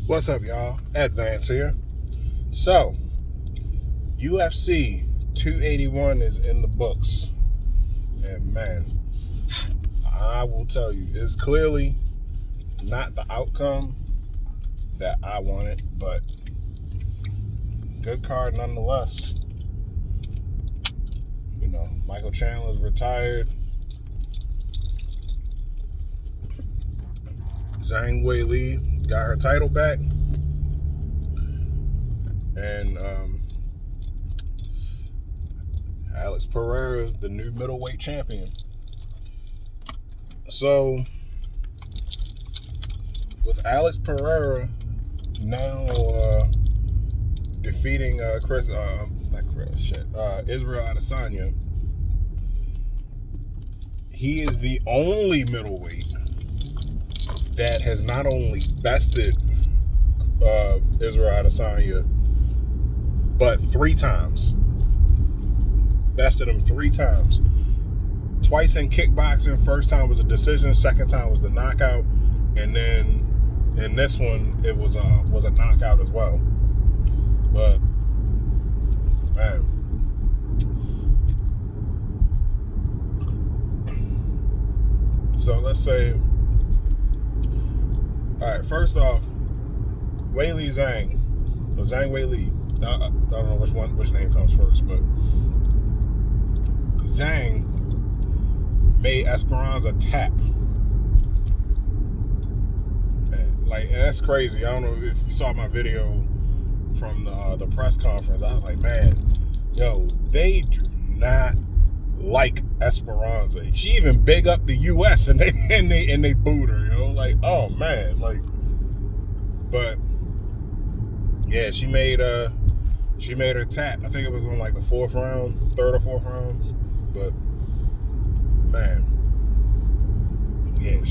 What's up, y'all? Advance here. So, UFC 281 is in the books. And man, I will tell you, it's clearly not the outcome that I wanted, but good card nonetheless. You know, Michael Chandler's retired. Zhang Weili got her title back. And Alex Pereira is the new middleweight champion. So, with Alex Pereira now defeating Israel Adesanya, he is the only middleweight that has not only bested Israel Adesanya, but 3 times. Bested him 3 times. Twice in kickboxing. First time was a decision. Second time was the knockout. And then in this one, it was a knockout as well. But man, so let's say, all right. First off, Weili Zhang, or Zhang Weili. I don't know which name comes first, but Zhang made Esperanza tap. And that's crazy. I don't know if you saw my video from the press conference. I was like, man, yo, they do not like Esperanza. She even big up the U.S. and they booed her. You know, like, oh man, like, but yeah, she made her tap. I think it was on like the 4th round, 3rd or 4th round. But man, yeah,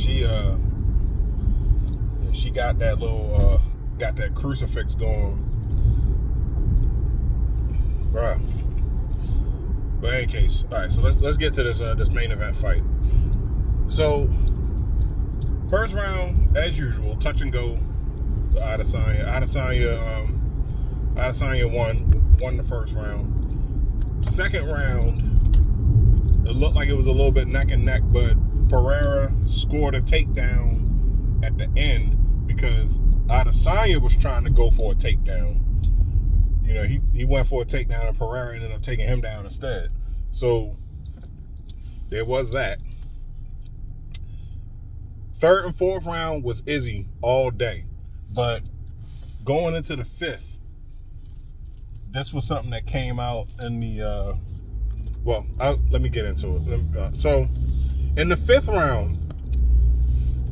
she got that little got that crucifix going, bruh. But in any case, all right. So let's get to this main event fight. So first round, as usual, touch and go. Adesanya won the first round. Second round, it looked like it was a little bit neck and neck, but Pereira scored a takedown at the end because Adesanya was trying to go for a takedown. You know, he went for a takedown and Pereira ended up taking him down instead. So there was that. 3rd and 4th round was Izzy all day. But going into the 5th, this was something that came out in the let me get into it. So in the 5th round,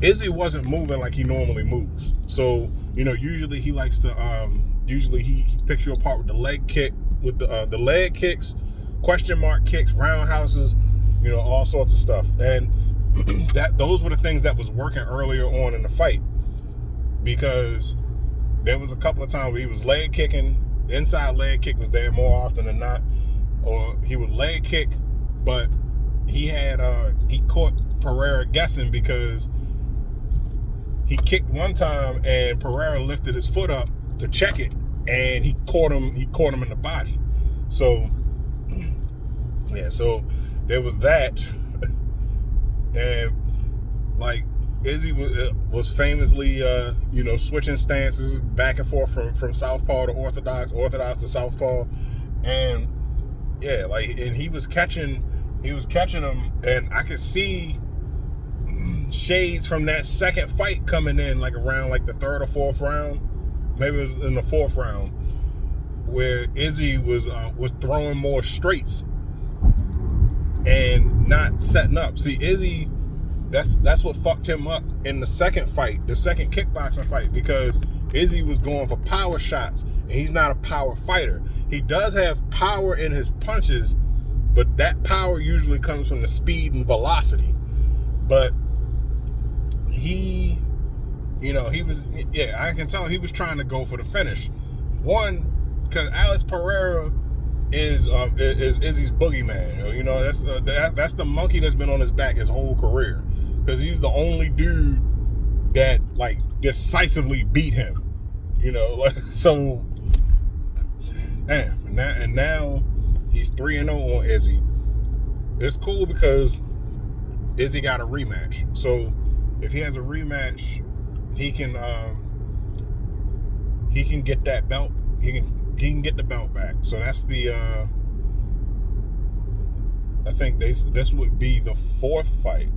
Izzy wasn't moving like he normally moves. So, you know, usually he likes to he picks you apart with the leg kick, with the leg kicks, question mark kicks, roundhouses, you know, all sorts of stuff. And those were the things that was working earlier on in the fight, because there was a couple of times where he was leg kicking. The inside leg kick was there more often than not, or he would leg kick, but he caught Pereira guessing because he kicked one time and Pereira lifted his foot up to check it, and he caught him in the body. So yeah, so there was that. And like Izzy was famously switching stances back and forth from southpaw to orthodox to southpaw, and yeah, like, and he was catching him, and I could see shades from that second fight coming in, like around like the 3rd or 4th round, maybe it was in the 4th round, where Izzy was throwing more straights and not setting up. See, Izzy, that's what fucked him up in the second fight, the second kickboxing fight, because Izzy was going for power shots, and he's not a power fighter. He does have power in his punches, but that power usually comes from the speed and velocity. But I can tell he was trying to go for the finish. One, because Alex Pereira is Izzy's boogeyman. You know, that's the monkey that's been on his back his whole career, because he's the only dude that like decisively beat him. like, so, damn. And now he's 3-0 on Izzy. It's cool because Izzy got a rematch. So if he has a rematch, he can get that belt. He can get the belt back. So that's the I think this would be the 4th fight.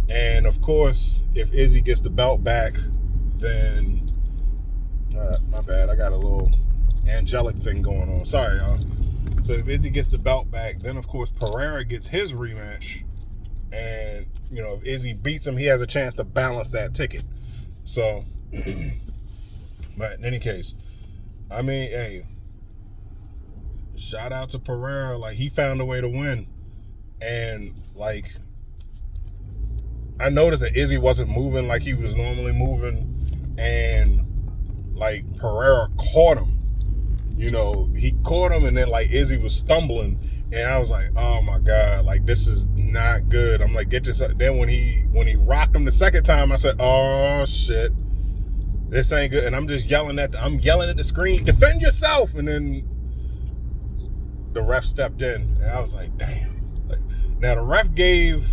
And of course, if Izzy gets the belt back, then my bad, I got a little angelic thing going on. Sorry, y'all. So if Izzy gets the belt back, then of course Pereira gets his rematch. And, if Izzy beats him, he has a chance to balance that ticket. So, but in any case, I mean, hey, shout out to Pereira. Like, he found a way to win. And, like, I noticed that Izzy wasn't moving like he was normally moving. And, like, Pereira caught him. He caught him, and then, like, Izzy was stumbling. And I was like, oh, my God. Like, this is not good. I'm like, get this up. Then when he rocked him the second time, I said, oh, shit. This ain't good. And I'm just yelling at the screen, defend yourself. And then the ref stepped in, and I was like, damn. Like, now the ref gave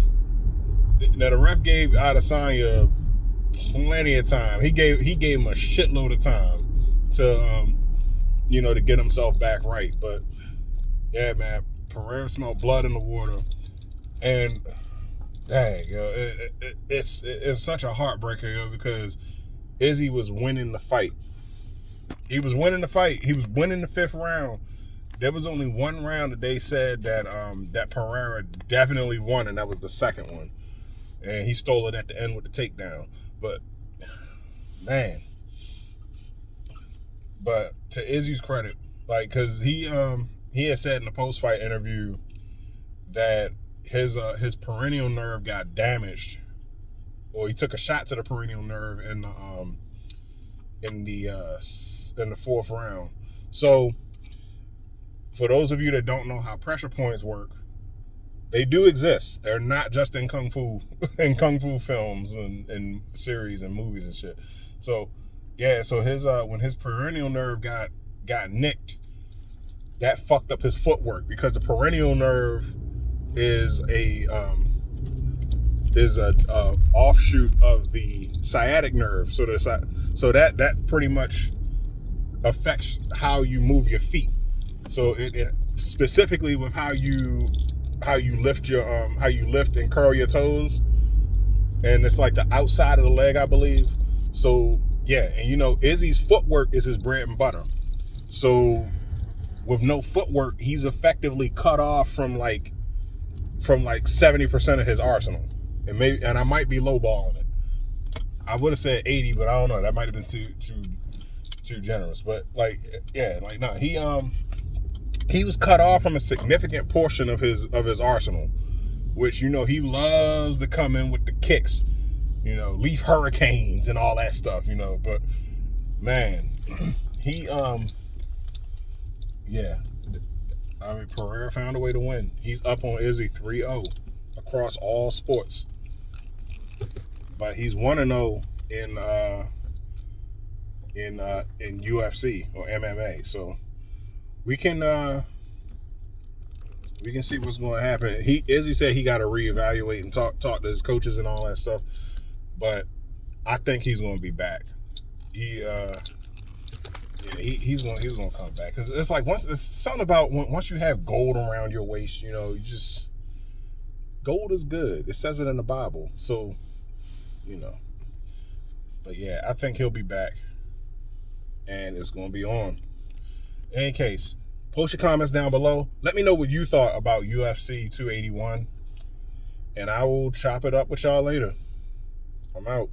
Adesanya plenty of time. He gave him a shitload of time to to get himself back right. But yeah, man, Pereira smelled blood in the water, and dang, it's such a heartbreaker, because Izzy was winning the fight. He was winning the fight. He was winning the 5th round. There was only one round that they said that that Pereira definitely won, and that was the second one. And he stole it at the end with the takedown. But, man. But to Izzy's credit, like, because he had said in the post-fight interview that his peroneal nerve got damaged, or he took a shot to the peroneal nerve in the 4th round. So, for those of you that don't know how pressure points work, they do exist. They're not just in kung fu films and series and movies and shit. So yeah, so his when his peroneal nerve got nicked, that fucked up his footwork, because the peroneal nerve is a offshoot of the sciatic nerve. So that pretty much affects how you move your feet. So it specifically with how you lift and curl your toes, and it's like the outside of the leg, I believe. So yeah, and Izzy's footwork is his bread and butter. So with no footwork, he's effectively cut off from like 70% of his arsenal. And I might be lowballing it. I would have said 80, but I don't know. That might have been too generous. But like, yeah, like no, he was cut off from a significant portion of his arsenal, which he loves to come in with the kicks, leaf hurricanes and all that stuff, But man, he yeah, I mean, Pereira found a way to win. He's up on Izzy 3-0 across all sports, but he's 1-0 in UFC or MMA. So we can see what's going to happen. Izzy said he got to reevaluate and talk to his coaches and all that stuff, but I think he's going to be back. He's going to come back, because it's like it's something about once you have gold around your waist, gold is good. It says it in the Bible, so But yeah, I think he'll be back, and it's going to be on. In any case, post your comments down below. Let me know what you thought about UFC 281, and I will chop it up with y'all later. I'm out.